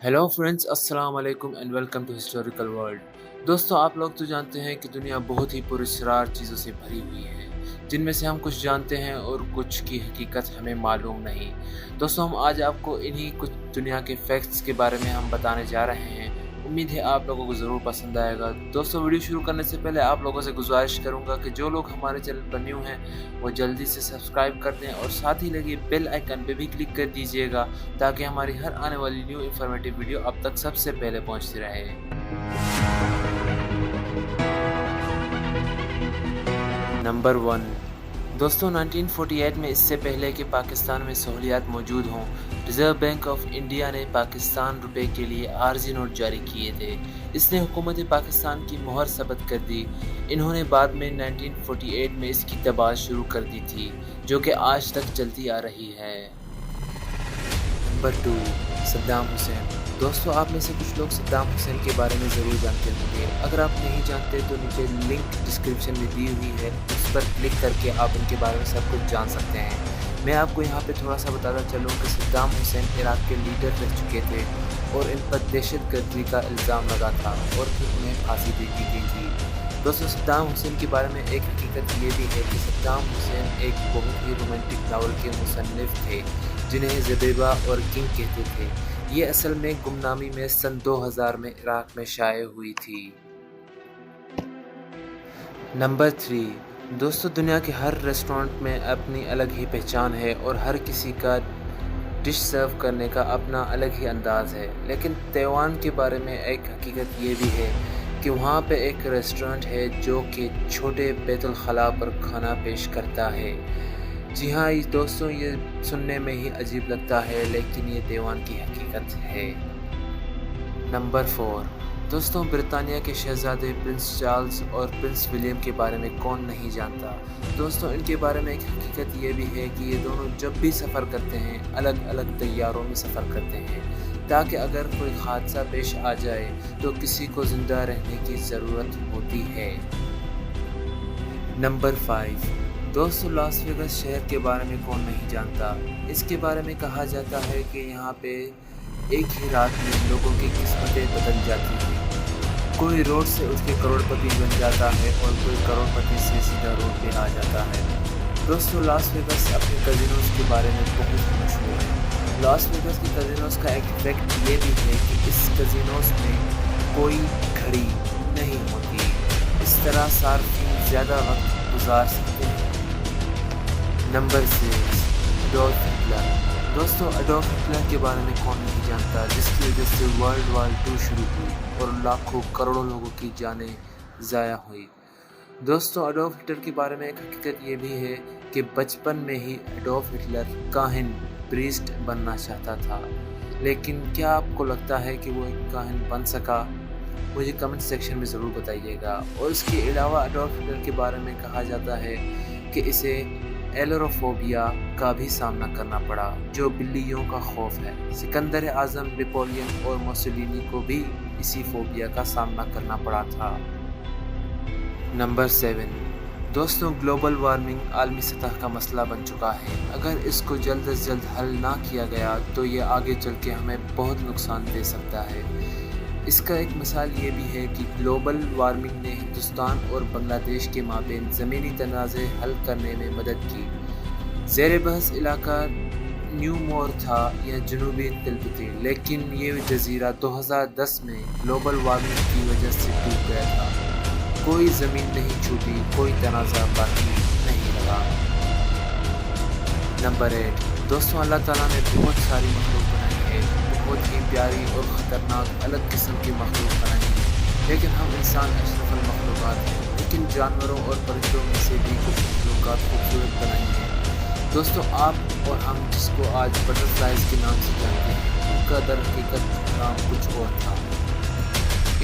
Hello friends, अस्सलाम वालेकुम and welcome to historical world. दोस्तों, आप लोग तो जानते हैं कि दुनिया बहुत ही पुरस्कार चीज़ों से भरी हुई है, जिनमें से हम कुछ जानते हैं और कुछ की हकीकत हमें मालूम नहीं। दोस्तों, हम आज आपको इन्हीं कुछ दुनिया के फैक्ट्स के बारे में हम बताने जा रहे हैं। उम्मीद है आप लोगों को ज़रूर पसंद आएगा। दोस्तों, वीडियो शुरू करने से पहले आप लोगों से गुजारिश करूंगा कि जो लोग हमारे चैनल पर न्यू हैं वो जल्दी से सब्सक्राइब कर दें और साथ ही लगे बेल आइकन पे भी क्लिक कर दीजिएगा ताकि हमारी हर आने वाली न्यू इन्फॉर्मेटिव वीडियो अब तक सबसे पहले पहुंचती रहे। नंबर 1। दोस्तों, 1948 में, इससे पहले कि पाकिस्तान में सहूलियात मौजूद हों, रिज़र्व बैंक ऑफ इंडिया ने पाकिस्तान रुपए के लिए आर्जी नोट जारी किए थे। इसने हुकूमत पाकिस्तान की मोहर सब्त कर दी। इन्होंने बाद में 1948 में इसकी तबाह शुरू कर दी थी, जो कि आज तक चलती आ रही है। नंबर 2। सद्दाम हुसैन। दोस्तों, आप में से कुछ लोग सद्दाम हुसैन के बारे में ज़रूर जानते होंगे। अगर आप नहीं जानते तो नीचे लिंक डिस्क्रिप्शन में दी हुई है, उस पर क्लिक करके आप इनके बारे में सब कुछ जान सकते हैं। मैं आपको यहाँ पे थोड़ा सा बताता चलूँ कि सद्दाम हुसैन इराक के लीडर रह चुके थे और इन पर दहशतगर्दी का इल्ज़ाम लगा था और फिर उन्हें फांसी दे दी गई थी। दोस्तों, सद्दाम हुसैन के बारे में एक हकीकत ये भी है कि सद्दाम हुसैन एक बहुत ही रोमांटिक नावल के मुसन्निफ थे जिन्हें ज़बीबा और किंग कहते थे। ये असल में गुमनामी में सन 2000 में इराक में शाये हुई थी। नंबर 3। दोस्तों, दुनिया के हर रेस्टोरेंट में अपनी अलग ही पहचान है और हर किसी का डिश सर्व करने का अपना अलग ही अंदाज़ है। लेकिन ताइवान के बारे में एक हकीकत ये भी है कि वहाँ पे एक रेस्टोरेंट है जो कि छोटे बैतुल खला पर खाना पेश करता है। जी हाँ, ये दोस्तों, ये सुनने में ही अजीब लगता है लेकिन ये ताइवान की हकीकत है। नंबर 4। दोस्तों, ब्रिटानिया के शहजादे प्रिंस चार्ल्स और प्रिंस विलियम के बारे में कौन नहीं जानता। दोस्तों, इनके बारे में एक हकीकत ये भी है कि ये दोनों जब भी सफ़र करते हैं अलग अलग तैयारों में सफ़र करते हैं ताकि अगर कोई हादसा पेश आ जाए तो किसी को ज़िंदा रहने की ज़रूरत होती है। नंबर 5। दोस्तों, लास वेगास शहर के बारे में कौन नहीं जानता। इसके बारे में कहा जाता है कि यहाँ पे एक ही रात में लोगों की किस्मतें बदल जाती हैं। कोई रोड से उठ के करोड़पति बन जाता है और कोई करोड़पति से सीधा रोड पे आ जाता है। दोस्तों, लास वेगास अपने कजिनोज के बारे में बहुत मशहूर है। लास वेगास के कजिनोज का एक फैक्ट ये भी है कि इस कजिनोज में कोई घड़ी नहीं होती। इस तरह सार्फिन ज़्यादा वक्त गुजार सकते हैं। नंबर 6। Adolf Hitler. दोस्तों, एडोल्फ हिटलर के बारे में कौन नहीं जानता, जिसकी वजह से वर्ल्ड वार 2 शुरू हुई और लाखों करोड़ों लोगों की जानें ज़ाया हुई। दोस्तों, एडोल्फ हिटलर के बारे में एक हकीकत ये भी है कि बचपन में ही एडोल्फ हिटलर काहिन प्रीस्ट बनना चाहता था। लेकिन क्या आपको लगता है कि वो एक काहिन बन सका? मुझे कमेंट सेक्शन में ज़रूर बताइएगा। और इसके अलावा एडोल्फ हिटलर के बारे में कहा जाता है कि इसे एलोरोफोबिया का भी सामना करना पड़ा, जो बिल्लियों का खौफ है। सिकंदर आज़म, नेपोलियन और मुसोलिनी को भी इसी फोबिया का सामना करना पड़ा था। नंबर 7। दोस्तों, ग्लोबल वार्मिंग आलमी सतह का मसला बन चुका है। अगर इसको जल्द से जल्द हल ना किया गया तो ये आगे चल के हमें बहुत नुकसान दे सकता है। इसका एक मिसाल ये भी है कि ग्लोबल वार्मिंग ने हिंदुस्तान और बांग्लादेश के माबेन ज़मीनी तनाज़े हल करने में मदद की। ज़ेर बहस इलाका न्यू मोर था या जनूबी तिब्बती, लेकिन ये जजीरा 2010 में ग्लोबल वार्मिंग की वजह से डूब गया था। कोई ज़मीन नहीं छूटी, कोई तनाज़ा बाकी नहीं रहा। नंबर 8। दोस्तों, अल्लाह ताला ने बहुत सारी मखलूक बनाई है, बहुत ही प्यारी और ख़तरनाक अलग किस्म की मखलूक बनाई है, लेकिन हम इंसान अशरफुल मखलूक़ात हैं। लेकिन जानवरों और परिंदों में से भी कुछ मखलूक़ात खूबसूरत बनाई हैं। दोस्तों, आप और हम जिसको आज बटरफ्लाइज के नाम से जानते हैं, उनका दर हकीकत नाम कुछ और था।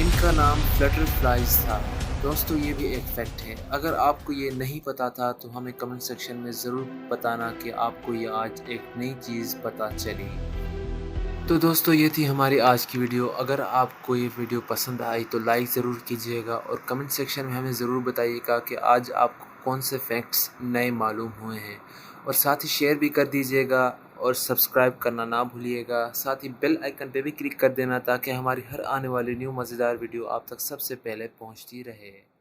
इनका नाम बटरफ्लाइज था। दोस्तों, ये भी एक फैक्ट है। अगर आपको ये नहीं पता था तो हमें कमेंट सेक्शन में ज़रूर बताना कि आपको ये आज एक नई चीज़ पता चली। तो दोस्तों, ये थी हमारी आज की वीडियो। अगर आपको ये वीडियो पसंद आई तो लाइक ज़रूर कीजिएगा और कमेंट सेक्शन में हमें ज़रूर बताइएगा कि आज आपको कौन से फैक्ट्स नए मालूम हुए हैं, और साथ ही शेयर भी कर दीजिएगा اور سبسکرائب کرنا نہ بھولیے گا، ساتھ ہی بیل آئیکن پہ بھی کلک کر دینا تاکہ ہماری ہر آنے والی نیو مزیدار ویڈیو آپ تک سب سے پہلے پہنچتی رہے۔